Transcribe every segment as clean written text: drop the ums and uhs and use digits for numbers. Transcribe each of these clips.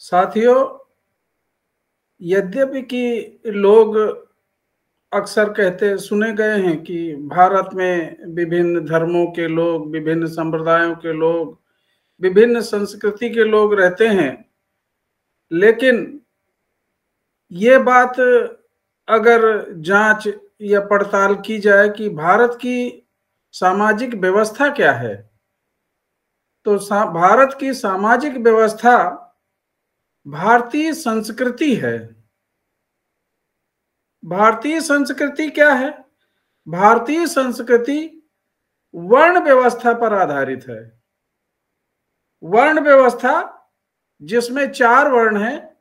साथियों, यद्यपि कि लोग अक्सर कहते सुने गए हैं कि भारत में विभिन्न धर्मों के लोग, विभिन्न संप्रदायों के लोग, विभिन्न संस्कृति के लोग रहते हैं, लेकिन ये बात अगर जांच या पड़ताल की जाए कि भारत की सामाजिक व्यवस्था क्या है, तो भारत की सामाजिक व्यवस्था भारतीय संस्कृति है। भारतीय संस्कृति क्या है? भारतीय संस्कृति वर्ण व्यवस्था पर आधारित है। वर्ण व्यवस्था जिसमें 4 वर्ण हैं: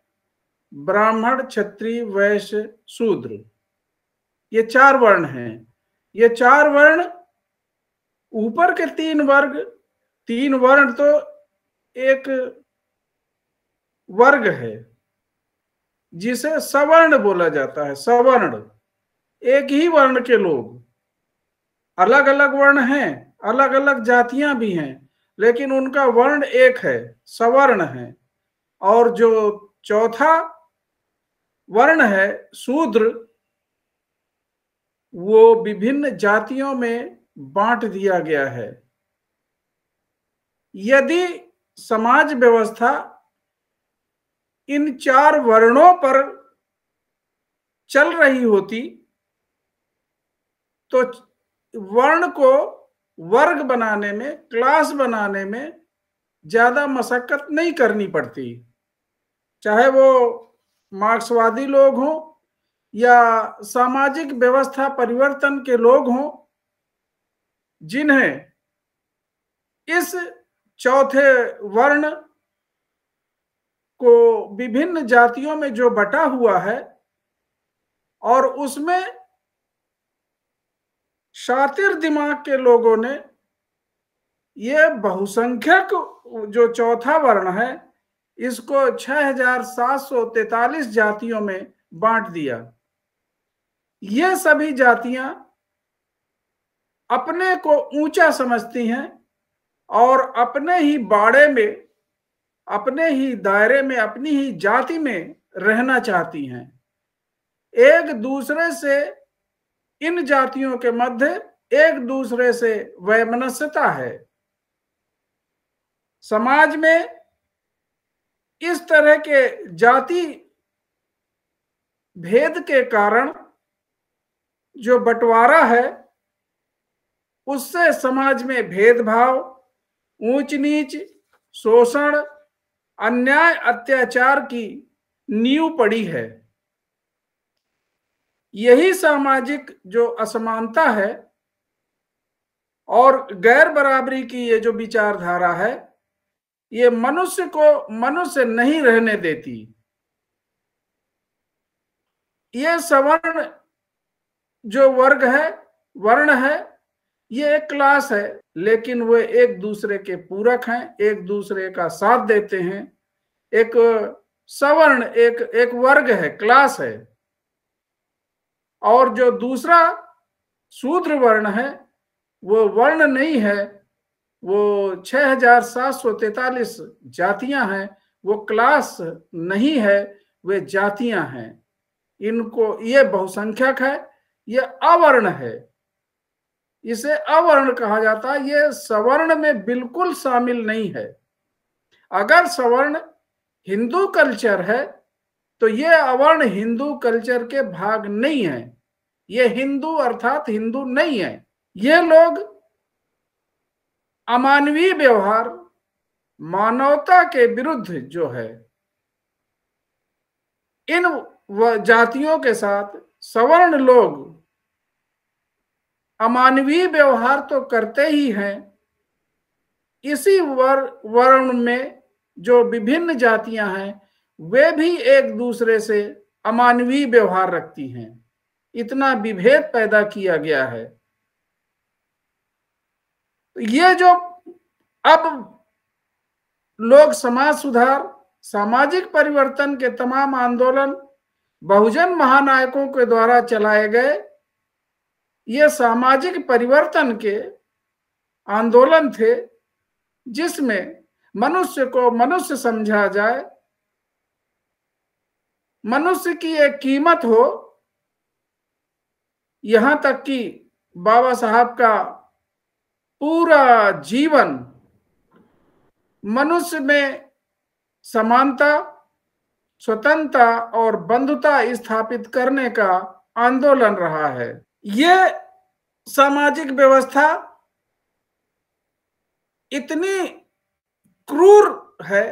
ब्राह्मण, क्षत्रिय, वैश्य, शूद्र। ये 4 वर्ण हैं। ये 4 वर्ण, ऊपर के 3 वर्ग, 3 वर्ण तो एक वर्ग है जिसे सवर्ण बोला जाता है। सवर्ण एक ही वर्ण के लोग, अलग अलग वर्ण हैं, अलग अलग जातियां भी हैं, लेकिन उनका वर्ण एक है, सवर्ण है। और जो चौथा वर्ण है शूद्र, वो विभिन्न जातियों में बांट दिया गया है। यदि समाज व्यवस्था इन 4 वर्णों पर चल रही होती तो वर्ण को वर्ग बनाने में, क्लास बनाने में ज्यादा मशक्कत नहीं करनी पड़ती। चाहे वो मार्क्सवादी लोग हों या सामाजिक व्यवस्था परिवर्तन के लोग हों, जिन्हें इस चौथे वर्ण को विभिन्न जातियों में जो बटा हुआ है और उसमें शातिर दिमाग के लोगों ने ये बहुसंख्यक जो चौथा वर्ण है, इसको 6743 जातियों में बांट दिया। ये सभी जातियां अपने को ऊंचा समझती हैं और अपने ही बाड़े में, अपने ही दायरे में, अपनी ही जाति में रहना चाहती हैं। एक दूसरे से, इन जातियों के मध्य एक दूसरे से वैमनस्यता है। समाज में इस तरह के जाति भेद के कारण जो बंटवारा है, उससे समाज में भेदभाव, ऊंच नीच, शोषण, अन्याय, अत्याचार की नींव पड़ी है। यही सामाजिक जो असमानता है और गैर बराबरी की ये जो विचारधारा है, ये मनुष्य को मनुष्य नहीं रहने देती। ये सवर्ण जो वर्ग है, वर्ण है, ये एक क्लास है, लेकिन वे एक दूसरे के पूरक हैं, एक दूसरे का साथ देते हैं। एक सवर्ण एक वर्ग है, क्लास है। और जो दूसरा शूद्र वर्ण है, वो वर्ण नहीं है, वो 6743 जातियां हैं। वो क्लास नहीं है, वे जातियां हैं। इनको, ये बहुसंख्यक है, ये अवर्ण है, इसे अवर्ण कहा जाता है। ये सवर्ण में बिल्कुल शामिल नहीं है। अगर सवर्ण हिंदू कल्चर है तो ये अवर्ण हिंदू कल्चर के भाग नहीं है। ये हिंदू अर्थात हिंदू नहीं है। ये लोग अमानवीय व्यवहार, मानवता के विरुद्ध जो है, इन जातियों के साथ सवर्ण लोग अमानवीय व्यवहार तो करते ही हैं। इसी वर्ण में जो विभिन्न जातियां हैं, वे भी एक दूसरे से अमानवीय व्यवहार रखती हैं। इतना विभेद पैदा किया गया है। ये जो अब लोग समाज सुधार, सामाजिक परिवर्तन के तमाम आंदोलन बहुजन महानायकों के द्वारा चलाए गए, ये सामाजिक परिवर्तन के आंदोलन थे, जिसमें मनुष्य को मनुष्य समझा जाए, मनुष्य की एक कीमत हो, यहां तक कि बाबा साहब का पूरा जीवन मनुष्य में समानता, स्वतंत्रता और बंधुता स्थापित करने का आंदोलन रहा है। ये सामाजिक व्यवस्था इतनी क्रूर है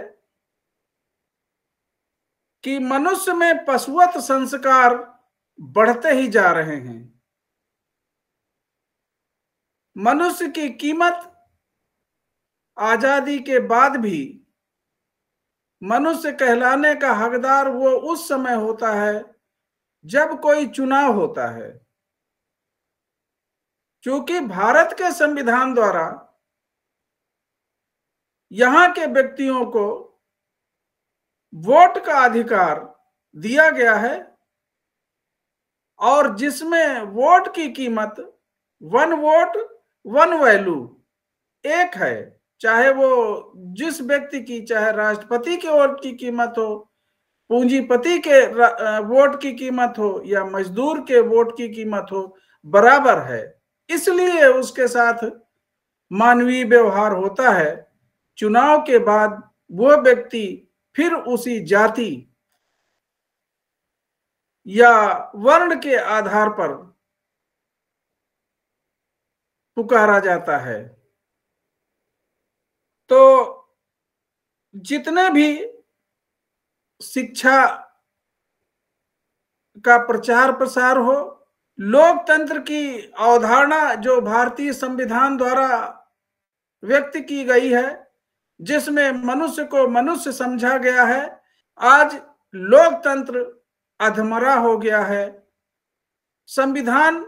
कि मनुष्य में पशुवत संस्कार बढ़ते ही जा रहे हैं। मनुष्य की कीमत आजादी के बाद भी मनुष्य कहलाने का हकदार वो उस समय होता है जब कोई चुनाव होता है। क्योंकि भारत के संविधान द्वारा यहां के व्यक्तियों को वोट का अधिकार दिया गया है और जिसमें वोट की कीमत 1 वोट 1 वैल्यू एक है। चाहे वो जिस व्यक्ति की, चाहे राष्ट्रपति के वोट की कीमत हो, पूंजीपति के वोट की कीमत हो या मजदूर के वोट की कीमत हो, बराबर है। इसलिए उसके साथ मानवीय व्यवहार होता है। चुनाव के बाद वो व्यक्ति फिर उसी जाति या वर्ण के आधार पर पुकारा जाता है। तो जितने भी शिक्षा का प्रचार प्रसार हो, लोकतंत्र की अवधारणा जो भारतीय संविधान द्वारा व्यक्त की गई है, जिसमें मनुष्य को मनुष्य समझा गया है, आज लोकतंत्र अधमरा हो गया है। संविधान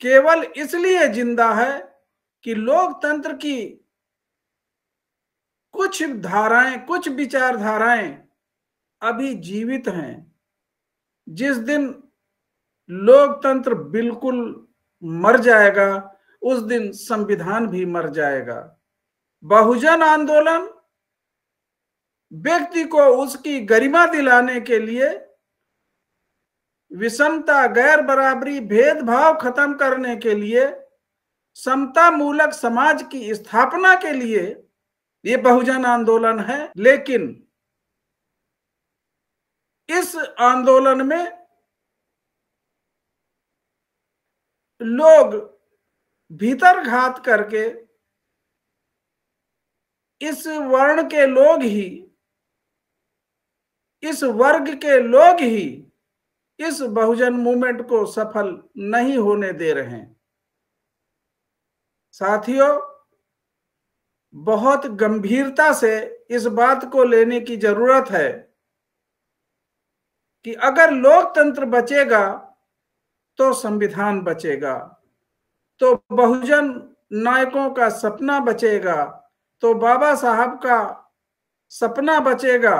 केवल इसलिए जिंदा है कि लोकतंत्र की कुछ धाराएं, कुछ विचारधाराएं अभी जीवित हैं। जिस दिन लोकतंत्र बिल्कुल मर जाएगा, उस दिन संविधान भी मर जाएगा। बहुजन आंदोलन व्यक्ति को उसकी गरिमा दिलाने के लिए, विषमता, गैर बराबरी, भेदभाव खत्म करने के लिए, समता मूलक समाज की स्थापना के लिए ये बहुजन आंदोलन है। लेकिन इस आंदोलन में लोग भीतर घात करके इस वर्ण के लोग ही, इस वर्ग के लोग ही इस बहुजन मूवमेंट को सफल नहीं होने दे रहे हैं। साथियों, बहुत गंभीरता से इस बात को लेने की जरूरत है कि अगर लोकतंत्र बचेगा तो संविधान बचेगा, तो बहुजन नायकों का सपना बचेगा, तो बाबा साहब का सपना बचेगा।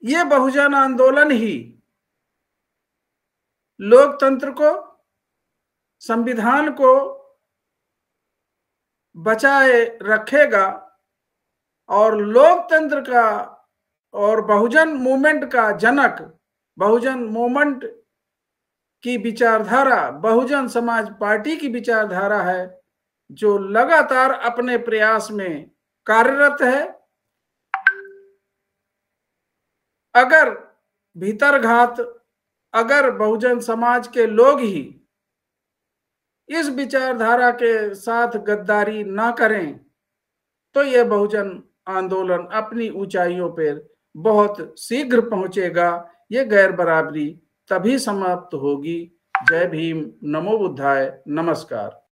ये बहुजन आंदोलन ही लोकतंत्र को, संविधान को बचाए रखेगा और लोकतंत्र का और बहुजन मूवमेंट का जनक, बहुजन मूवमेंट की विचारधारा बहुजन समाज पार्टी की विचारधारा है, जो लगातार अपने प्रयास में कार्यरत है। अगर भीतरघात, अगर बहुजन समाज के लोग ही इस विचारधारा के साथ गद्दारी ना करें, तो यह बहुजन आंदोलन अपनी ऊंचाइयों पर बहुत शीघ्र पहुंचेगा। ये गैर बराबरी तभी समाप्त होगी। जय भीम, नमो बुद्धाय, नमस्कार।